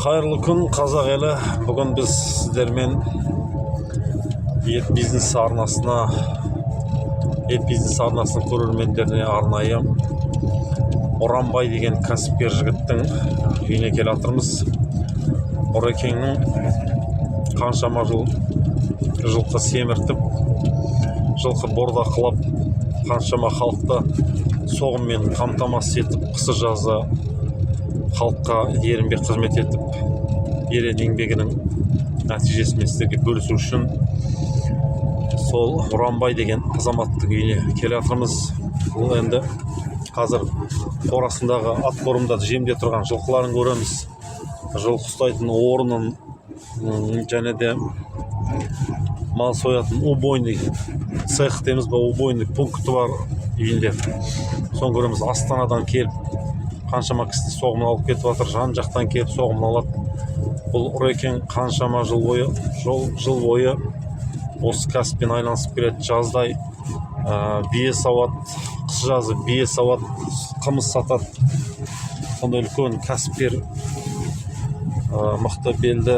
Қайырлы күн қазақ елі. Бүгін біз сіздермен ет бизнес арнасының көрермендеріне арнайы Оранбай деген кәсіпкер жігіттің үйіне келе жатырмыз. Орекеңнің қаншама жылқы семіртіп, жылқы бордақылап, қаншама халықты соғыммен қамтамасыз етіп, қысы жазы халыққа ерінбей қызмет етіп, ерен еңбегінің нәтижесімен сіздерге бөлісу үшін сол Оранбай деген азаматтың үйіне келе жатырмыз. Бұл енді қазір қорасындағы ат қорымда жемде тұрған жылқыларын көреміз. Жылқы ұстайтын орнын және де мал соятын убойный цех дейміз ба, убойный пункті бар үйінде. Соны көреміз. Астанадан келіп қаншама кісі соғымын алып кетіп жатыр, жан жақтан келіп соғымын алады. Бұл Орекең қаншама жыл бойы осы кәсіппен айналысып келеді. Жаздай бие сауат, қыс жазы бие сауат, қымыз сатады. Сондай үлкен кәсіпкер, мықты белді,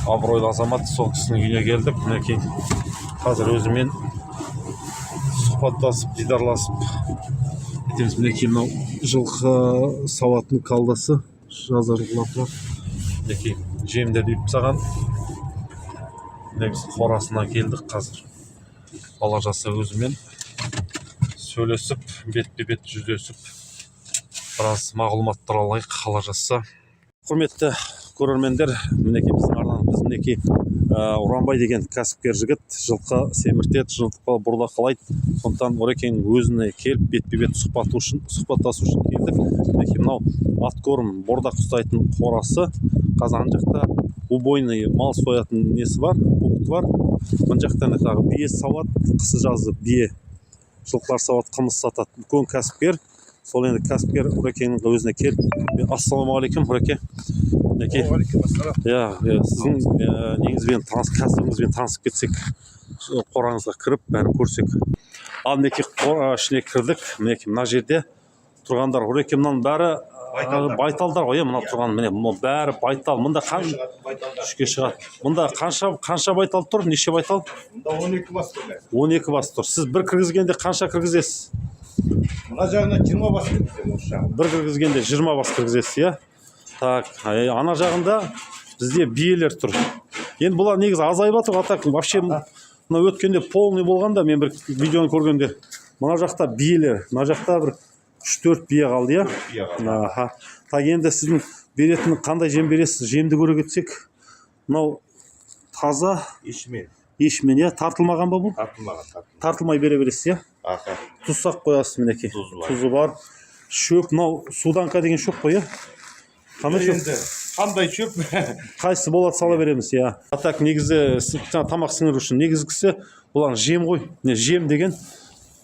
абыройлы азамат. Сол кісінің үйіне келдік. Мінекей қазір өзімен сұхбаттасып, дидарласып кетеміз. Мінекей мынау жылқы сауаттың қалдасы, жаза жылқылар. Мінекей жемдерді үйіп тастаған. Біз қорасына келдік қазір. Бала жаса өзімен сөйлесіп, бетпе-бет жүздесіп, біраз мағлұматтар алайық. Қала жаса. Құрметті көрермендер, мінекей біздің арнамыз, мінекей Оранбай деген кәсіпкер жігіт жылқы семіртеді, жылқы бордақылайды. Сондықтан Орекеңнің өзіне келіп бетпе-бет сұхбаттасу үшін келдік. Мінекей мынау атқорым бордақ ұстайтын қорасы. Қазан жақта убойный мал соятын несі бар, пункті бар. Мына жақтан тағы бие сауат, қысы жазы бие, жылқылар сауат, қымыз сатады. Үлкен кәсіпкер. Сол енді кәсіпкер Орекеңнің өзіне келіп, ассалаумағалейкум Ореке. Сіздің негізбен кәсібіңізбен танысып кетсек, қораңызға кіріп, бәрін көрсек. Ал мінекей қора ішіне кірдік. Мінекей мына жерде тұрғандар Ореке, мынаның бәрі байталдар ғой. Мына тұрған міне бәрі байтал. Мұнда үшке шығады. Мұнда қанша байтал тұр? Неше байтал? Мұнда 12 бас тұр. 12 бас тұр. Сіз бір кіргізгенде қанша кіргізесіз? Мына жағына 20 бас кіргіземін. Бір кіргізгенде 20 бас кіргізесіз, иә? Так, ана жағында бізде биелер тұр. Енді бұлар негізі азайып жатыр. Так, вообще мына өткенде полный болғанда, мен бір видеоны көргенде, мына жақта биелер, мына жақта бір 3-4 бие қалды, иә? Так, енді сіздің беретін қандай жем бересіз? Жемді көре кетсек, мынау таза ешмен, иә? Тартылмаған ба бұл? Тартылмай бере бересіз, иә? Тұзсақ қоясыз, мінекей. Тұзы бар. Шөп, мынау суданка деген шөп қой, иә? Қандай шөп? Қайсысы болады сала береміз, иә. Так, негізі тамақ сіңіру үшін негізгісі бұлар жем ғой. Жем деген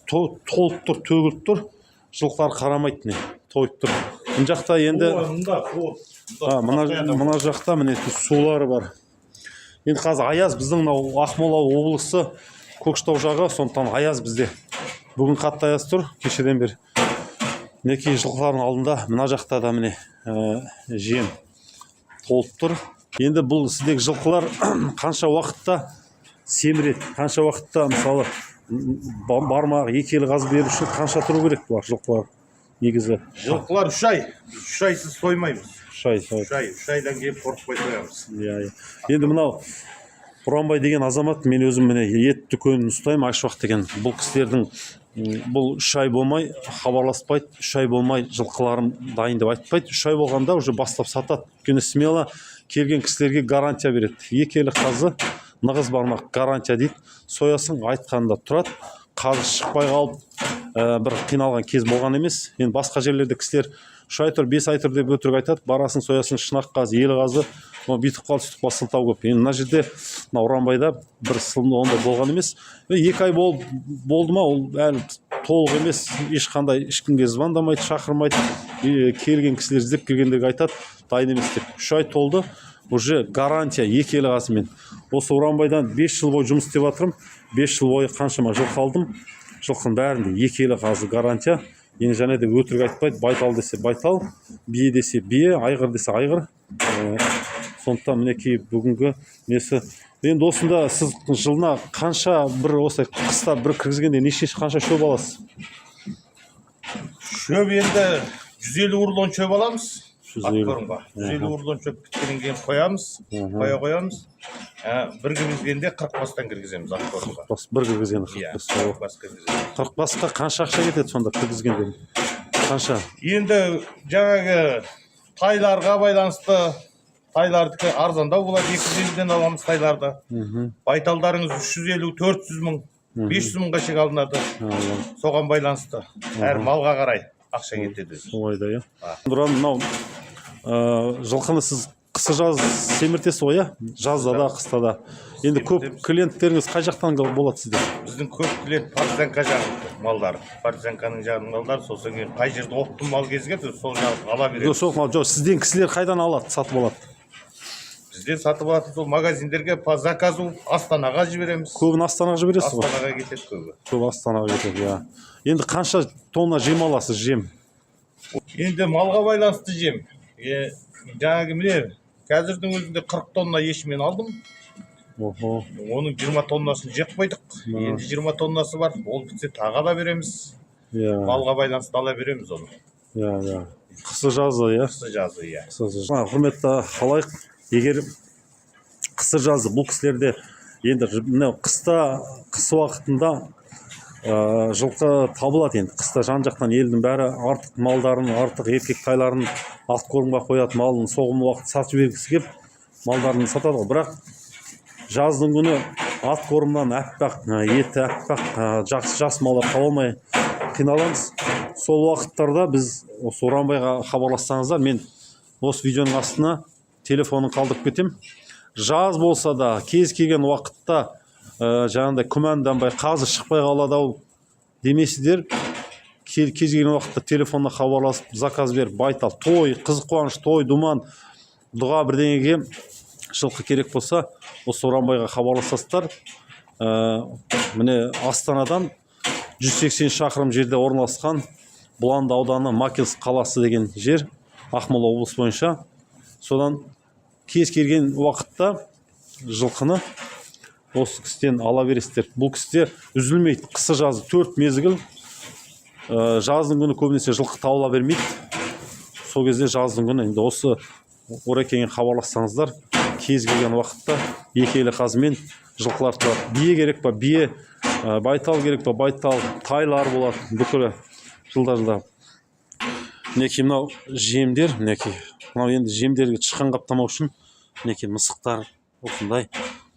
толып тұр, төгіліп тұр. Жылқылар қарамайды, тойып тұр. Мына жақта енді мына жақта міне сулары бар. Енді қазір аяз, біздің Ақмола облысы Көкшетау жағы, сондықтан аяз бізде. Бүгін қатты аяз тұр, кешеден бері. Мінекей жылқылардың алдында мына жақта да міне жем толып тұр. Енді бұл сіздегі жылқылар қанша уақытта семіреді, қанша уақытта мысалы бармақ, екі елі ғаз беру үшін қанша тұру керек бұлар жылқылар негізі? Жылқылар 3 ай. 3 айсыз соймаймыз. 3 айдан кейін қорықпай соямыз. Енді мынау Оранбай деген азамат, мен өзім міне ет дүкенін ұстаймын, Айшуақ деген. Бұл кісілердің бұл 3 ай болмай хабарласпайды, 3 ай болмай жылқыларым дайын деп айтпайды. 3 ай болғанда уже бастап сатады. Өйткені смело келген кісілерге гарантия береді. Екі елі қазы, нығыз бармақ гарантия дейді. Соясың айтқанда тұрады. Қазы шықпай қалып, бір қиналған кез болған емес. Енді басқа жерлерде кісілер 3 ай тұр, 5 ай тұр деп өтірік айтады. Барасын соясын шынақ қазы, елі қазы, бүйтіп қалды, сөйтіп қалды, сылтау көп. Енді мына жерде Оранбайда бір сылымды ондай болған емес. 2 ай болды ма, ол әлі толық емес. Ешкімге звондамайды, шақырмайды. Келген кісілер іздеп келгендерге айтады, дайын емес деп. 3 ай толды, уже гарантия 2 елі қазымен. Осы Оранбайдан 5 жыл бойы жұмыс істеп жатырмын. 5 жыл бойы қаншама жылқы алдым. Жылқының бәрінде 2 елі қазы гарантия. Енді және де өтірік айтпайды, байтал десе байтал, бие десе бие, айғыр десе айғыр. Сондықтан мінекей бүгінгі несі. Енді осында сіз жылына қанша бір осылай қыста бір кіргізгенде қанша шөп аласыз? Шөп енді 150 урлон шөп аламыз. 150 урлон шөп біткеннен кейін қоямыз, қоямыз. Бір кіргізгенде 40 бастан кіргіземіз атқорымға. Бір кіргізгенде 40 бас кіргіземіз. 40 басқа қанша ақша кетеді сонда кіргізгенде? Қанша? Енді жаңағы тайларға байланысты, тайлардікі арзандау болады, 250-ден аламыз тайларды. Байталдарыңыз 350-400 мың, 500 мыңға шек алынады. Соған байланысты. Әр малға қарай ақша кетеді. Солайда, иә. Нұран, мынау жылқыны сіз қысы жаз семіртесіз ғой, иә? Жазда да, қыста да. Енді көп клиенттеріңіз қай жақтан болады сізде? Біздің көп клиент партизанка жағының малдары. Партизанканың жағының малдары, сосын кейін қай жерде оптым мал кезгеді, сол жағын ала береді. Жоқ, сізден кісілер қайдан алады, сатып алады? Бізден сатып алатын сол магазиндерге по заказу Астанаға жібереміз. Көбін Астанаға жібересіз ғой? Астанаға кетеді көбі. Көбі Астанаға кетеді, иә. Енді қанша тонна жем аласыз, жем? Енді малға байланысты жем. Жаңағы міне, қазірдің өзінде 40 тонна ешмен алдым. Оның 20 тоннасын жеп қойдық. Енді 20 тоннасы бар. Ол бітсе тағы ала береміз. Малға байланысты ала береміз оны. Иә. Қысы жазы, иә? Қысы жазы, иә. Құрметті халайық, егер қысы жазы бұл кісілерде енді қыс уақытында жылқы табылады. Енді қыста жан жақтан елдің бәрі артық малдарын, артық еркек тайларын атқорымға қояды, малын соғым уақыт сатып жібергісі келіп малдарын сатады. Бірақ жаздың күні атқорымнан әппақ, еті әппақ, жас малдар таба алмай қиналамыз. Сол уақыттарда біз осы Оранбайға хабарлассаңыздар, мен осы видеоның астына телефонын қалдырып кетем. Жаз болса да, кез келген уақытта жаңағыдай күмәнданбай, қазір шықпай қалады ау демесіздер, кез келген уақытта телефонына хабарласып, заказ беріп, байтал, той, қызық қуаныш, той, думан, дұға бірдеңеге жылқы керек болса, осы Оранбайға хабарласасыздар. Міне Астанадан 180 шақырым жерде орналасқан Бұланды ауданы Макинск қаласы деген жер, Ақмола облысы бойынша. Содан кез келген уақытта жылқыны осы кісіден ала бересіздер. Бұл кісілер үзілмейді. Қысы жазы 4 мезгіл. Жаздың күні көбінесе жылқы табыла бермейді. Сол кезде жаздың күні енді осы Орекеңе хабарлассаңыздар, кез келген уақытта екі елі қазымен жылқылар тұрады. Бие керек па, бие, байтал керек па, байтал, тайлар болады. Бүкілі жылда. Мінекей мынау жемдер, мінекей. Мынау енді жемдерге тышқан қаптамау үшін мінекей мысықтар осындай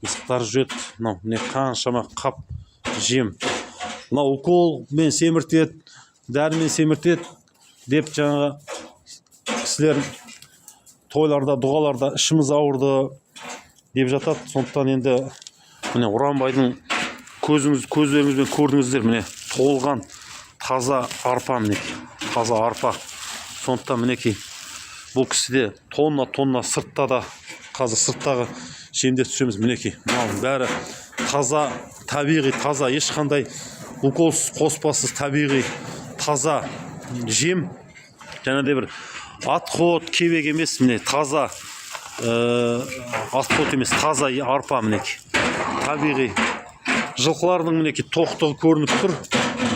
мысықтар жүреді. Мынау міне қаншама қап жем. Мынау уколмен семіртеді, дәрімен семіртеді деп жаңағы кісілер тойларда, дұғаларда ішіміз ауырды деп жатады. Сондықтан енді міне Оранбайдың көздеріңізбен көрдіңіздер, міне толған таза арпа, мінекей таза арпа. Сондықтан мінекей бұл кісіде тонна сыртта да, қазір сырттағы жемде түсеміз. Мінекей мынау бәрі таза, табиғи, таза, ешқандай уколсыз, қоспасыз, табиғи, таза жем. Және де бір атқот, кебек емес, міне таза атқот емес, таза арпа, мінекей табиғи. Жылқылардың мінекей тоқтығы көрініп тұр,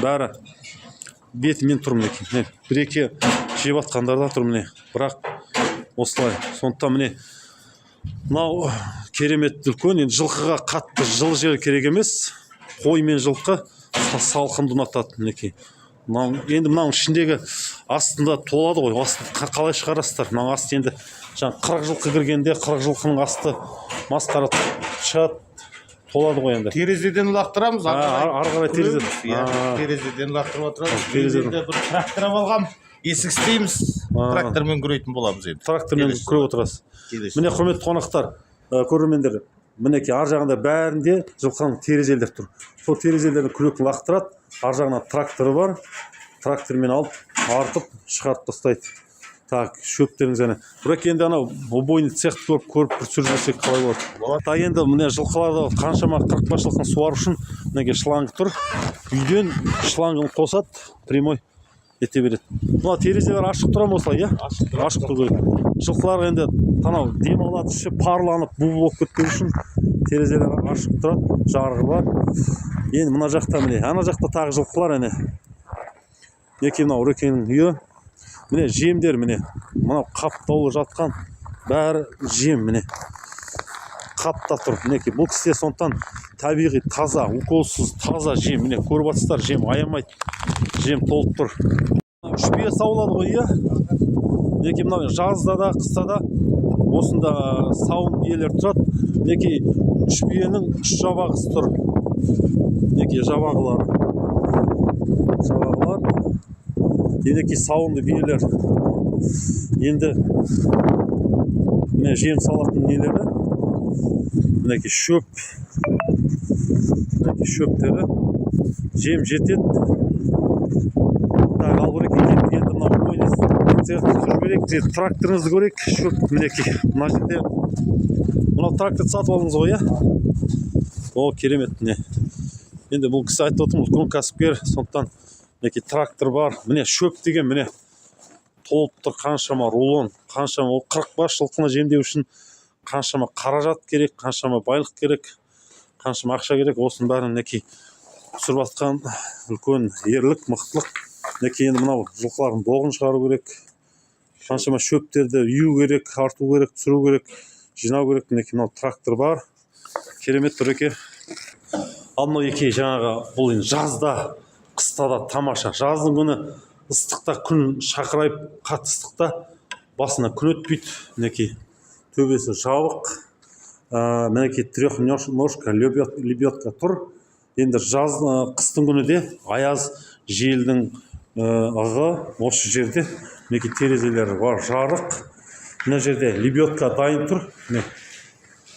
бәрі бетімен тұр. Мінекей бір-екі жеп атқандар да тұр, міне. Бірақ осылай. Сондықтан міне мынау керемет үлкен. Енді жылқыға қатты жылы жер керек емес. Қой мен жылқы салқынды ұнатады, мінекей. Енді мынаның ішіндегі астында толады ғой. Астын қалай шығарасыздар? Мынаның асты енді 40 жылқы кіргенде 40 жылқының асты масқара шығады, толады ғой енді. Терезеден лақтырамыз, ары қарай терезеден лақтырып отырамыз. Терезеден бір трактор алғам, есік істейміз, трактормен күрейтін боламыз енді. Трактормен күреп отырасыз. Міне құрметті қонақтар, көрермендер, мінекей ар жағында бәрінде жылқының терезелер тұр. Сол терезелердің күрекін лақтырады, ар жағына тракторы бар, трактормен алып артып шығарып тастайды. Так, шөптеріңіз әне. Бірақ енді анау убойный цехты көріп түсіріп жүрсек қалай болады? Так, енді міне жылқыларды қаншама 40 жылқыны суару үшін мінекей шланг тұр. Үйден шлангын қосады, прямой ете береді. Мына терезелер ашық тұра ма осылай, иә? Ашық тұру керек. Жылқылар енді танау демалады, іші парланып, бу болып кетпеу үшін терезелер ашық тұрады, жарығы бар. Енді мына жақта міне, ана жақта тағы жылқылар әне. Неке мынау Орекеңнің үйі. Міне жемдер міне. Мынау қаптаулы жатқан бәрі жем міне. Қапта тұр. Мінекей бұл кісі сондықтан табиғи таза, уколсыз таза жем. Міне көріп жатсыздар, жем аямайды. Жем толып тұр. Үш бие сауылады ғой, иә? Мінекей мынау жазда да, қыста да осында сауын биелер тұрады. Мінекей үш биенің үш жабағысы тұр. Мінекей жабағылар. Мінекей сауынды биелер. Енді міне жем салатын нелері. Мінекей шөп. Мінекей шөптері. Жем жетеді. Так, ал көрейік, енді мынау бойнес жүрберек, тракторыңызды көрейік. Шөп, мінекей. Мына жерде мынау трактор сатып алдыңыз ғой, иә? О, керемет, міне. Енді бұл кісі айтып отырмын, үлкен кәсіпкер, сондықтан мінекей трактор бар. Міне шөп деген міне толып тұр, қаншама рулон, қаншама 40 бас жылқыны жемдеу үшін қаншама қаражат керек, қаншама байлық керек, қаншама ақша керек. Осының бәрін мінекей түсіріп жатқан үлкен ерлік, мықтылық. Мінекей енді мынау жылқылардың доғын шығару керек. Қаншама шөптерді үйу керек, арту керек, түсіру керек, жинау керек. Мінекей мынау трактор бар. Керемет Ореке. Ал мынау екей жаңағы бұл енді жазда, қыста да тамаша. Жаздың күні ыстықта күн шақырайып, қатты ыстықта басына күн өтпейді. Мінекей төбесі жабық. Мінекей трехножка лебедка тұр. Енді қыстың күні де аяз желдің ығы осы жерде. Мінекей терезелері бар, жарық. Мына жерде лебедка дайын тұр.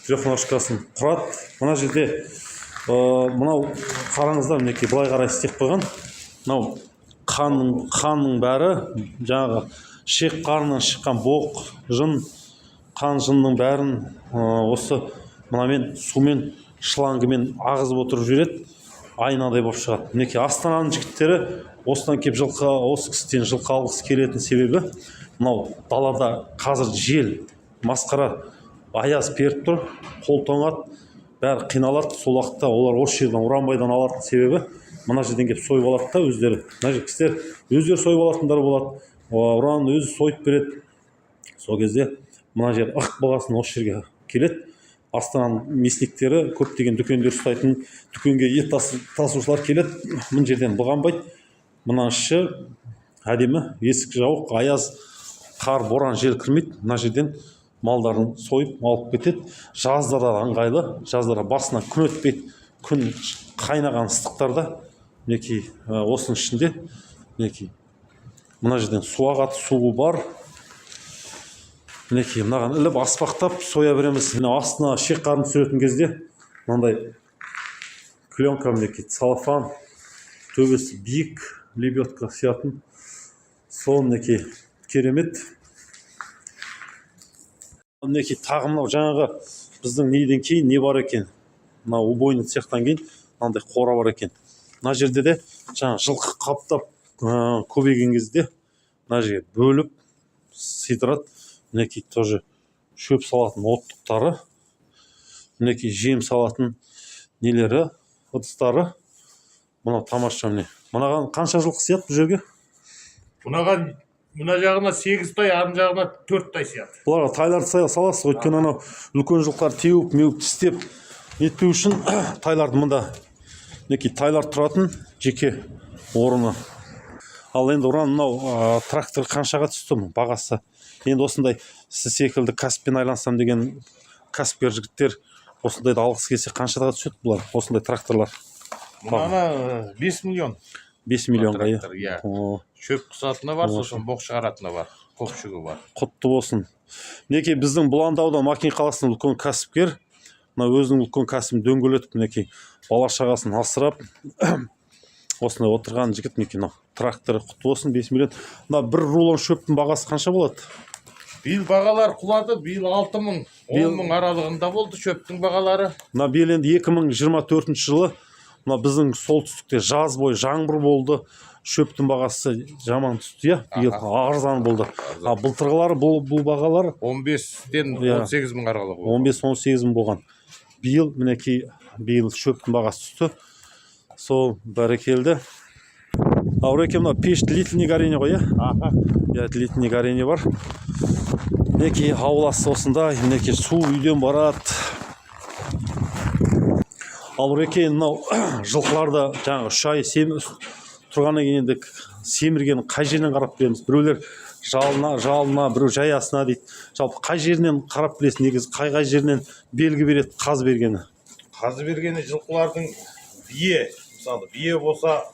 Трехножкасын құрады. Мына жерде мынау қараңыздар, мінекей былай қарай істеп қойған. Мынау қанның бәрі жаңағы шек қарнынан шыққан боқ, жын, қан жынның бәрін осы мынамен сумен шлангымен ағызып отырып жүреді. Айнадай болып шығады. Мінекей Астананың жігіттері осыдан келіп осы кісіден жылқы алғысы келетін себебі мынау далада қазір жел, масқара, аяз періп тұр, қол тоңады, бәрі қиналады. Сол уақытта олар осы жерден Уранбайдан алатын себебі мына жерден келіп сойып алады да өздері. Мына кісілер өздері сойып алатындар болады. Уранын өзі сойып береді. Сол кезде мына жер ық болғасын осы жерге келеді. Астананың месниктері көптеген дүкендер ұстайтын дүкенге ет тасушылар келеді. Мына жерден бұғанбайды. Мына іші әдемі, есік жауық, аяз, қар, боран, жел кірмейді. Мына жерден малдарын сойып алып кетеді. Жазда да ыңғайлы, жазда басына күн өтпейді. Күн қайнаған ыстықтарда мінекей осының ішінде мінекей мына жерден су ағады, суы бар. Мінекей мынаған іліп аспақтап соя береміз. Астына шек қарын түсіретін кезде мынандай пленка, мінекей целлофан, төбесі биік лебедка сиятын. Сол мінекей керемет. Мінекей тағы мынау жаңағы біздің неден кейін не бар екен? Мына убойный цехтан кейін мынандай қора бар екен. Мына жерде де жаңа жылқы қаптап көбейген кезде мына жерге бөліп сыйдырады. Мінекей тоже шөп салатын оттықтары, мінекей жем салатын нелері, ыдыстары. Мынау тамаша міне. Мынаған қанша жылқы сияды бұл жерге? Мына жағына 8 тай, арын жағына 4 тай сияды. Бұларға тайларды саласыз, өйткені анау үлкен жылқылар теуіп, тістеп нетпеу үшін тайларды мында мінекей тайлар тұратын жеке орны. Ал енді Уран мынау трактор қаншаға түсті бағасы? Енді осындай сіз секілді кәсіппен айлансам деген кәсіпкер жігіттер осындайды алғысы келсе қаншаға түседі бұлар, осындай тракторлар? Мына 5 миллион. 5 миллионға, иә. Шөп қысатыны бар, сосын боқ шығаратыны бар, көпшігі бар. Құтты болсын. Мінекей біздің Бұландаудан Макин қаласының үлкен кәсіпкер, өзінің үлкен кәсібін дөңгелетіп, мінекей бала шағасын асырап осындай отырған жігіт. Мінекей тракторы құтты болсын, 5 миллион. Мына бір рулон шөптің бағасы қанша болады? Биыл бағалар құлады, биыл 6 мың, 10 мың аралығында болды шөптің бағалары. Мына биыл енді 2024 жылы мына біздің солтүстікте жаз бойы жаңбыр болды. шөптің бағасы жаман түсті, иә. Биыл арзан болды. Былтырғылары бұл бағалар 15-тен Иә. 18 мың аралығы болды. 15-18 мың болған. Биыл мінекей шөптің бағасы түсті. Сол бәрекелді. Ореке мына пеш длительный горение ғой, иә? Иә, длительный горение бар. Мінекей ауласы осындай, мінекей су үйден барады. Ал Ореке мынау жылқыларды жаңағы 3 ай тұрғаннан кейін енді семірген қай жерінен қарап береміз? Біреулер жалына, біреу жаясына дейді. Жалпы қай жерінен қарап білесің, негізі қай жерінен белгі береді қаз бергені? Қаз бергені жылқылардың бие, мысалы бие болса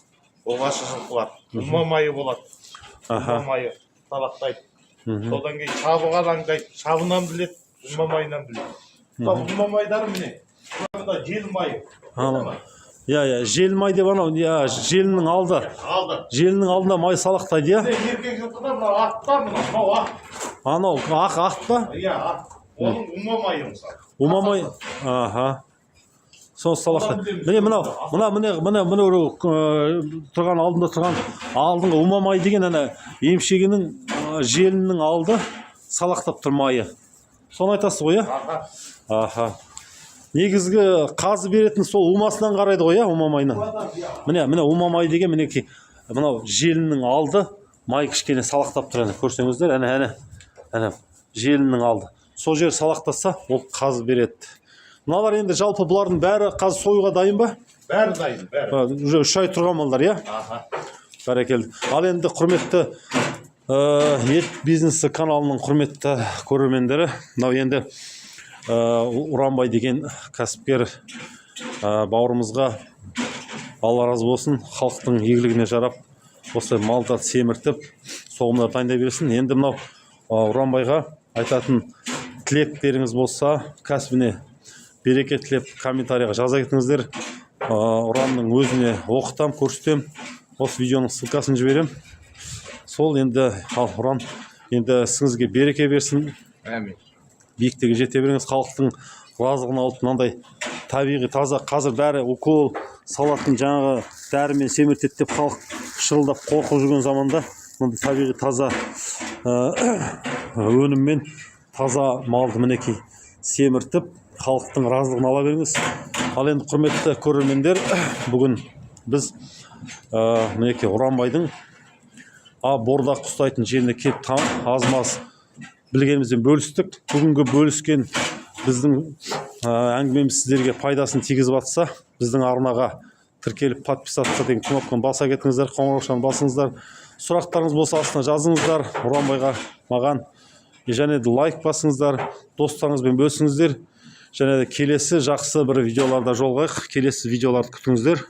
оғашы жылқылар, ұлма майы болады. Ұлма майы талақтайды. Содан кейін шабыған аңдайды, шабынан біледі, ұлма майынан біледі. Ұлма майдары міне, бұларда жел майы. Иә, жел май деп анау, желінің алды. Желінің алдында май салақтайды, иә? Еркек жылқыда мынау ақ та, мынау ақ. Анау ақ па? Иә, ақ. Оның ұлма майы мысалы. Ұлма май, соны салақтайды. Міне мынау тұрған алдында тұрған алдыңғы ұлма май деген емшегінің желінің алды салақтап тұр майы. Соны айтасыз ғой, иә? Негізгі қазы беретін сол ұлмасынан қарайды ғой, ұлма майына. Міне ұлма май деген мінекей мынау желінің алды май кішкене салақтап тұр, көрсеңіздер, әне желінің алды. Сол жер салақтаса, ол қазы береді. Мыналар енді жалпы бұлардың бәрі қазы союға дайын ба? Бәрі дайын, бәрі. Уже 3 ай тұрған малдар, иә? Бәрекелді. Ал енді құрметті ет бизнесі каналының құрметті көрермендері, мынау енді Уранбай деген кәсіпкер бауырымызға Алла разы болсын, халықтың игілігіне жарап, осылай малдарды семіртіп, соғымдар дайындай берсін. Енді мынау Уранбайға айтатын тілектеріңіз болса, кәсібіне береке тілеп комментарийға жаза кетіңіздер. Уранның өзіне оқытам, көрсетем. Осы видеоның ссылкасын жіберем. Сол енді Уран енді сіңізге береке берсін. Әмин. Биіктігі жете беріңіз, халықтың разығын алып, мынандай табиғи таза, қазір бәрі укол салатын жаңағы дәрімен семіртеді деп халық шырылдап қорқып жүрген заманда мынандай табиғи таза өніммен таза малды мінекей семіртіп халықтың разылығын ала беріңіз. Ал енді құрметті көрермендер, бүгін біз мінекей Уранбайдың бордақ ұстайтын жеріне келіп аз-маз білгенімізден бөлістік. Бүгінгі бөліскен біздің әңгімеміз сіздерге пайдасын тигізіп жатса, біздің арнаға тіркеліп подписаться деген кнопканы баса кетіңіздер, қоңыраушаны басыңыздар. Сұрақтарыңыз болса астына жазыңыздар. Уранбайға маған және де лайк басыңыздар, достарыңызбен бөлісіңіздер. Және де келесі жақсы бір видеоларда жолығайық. Келесі видеоларды күтіңіздер.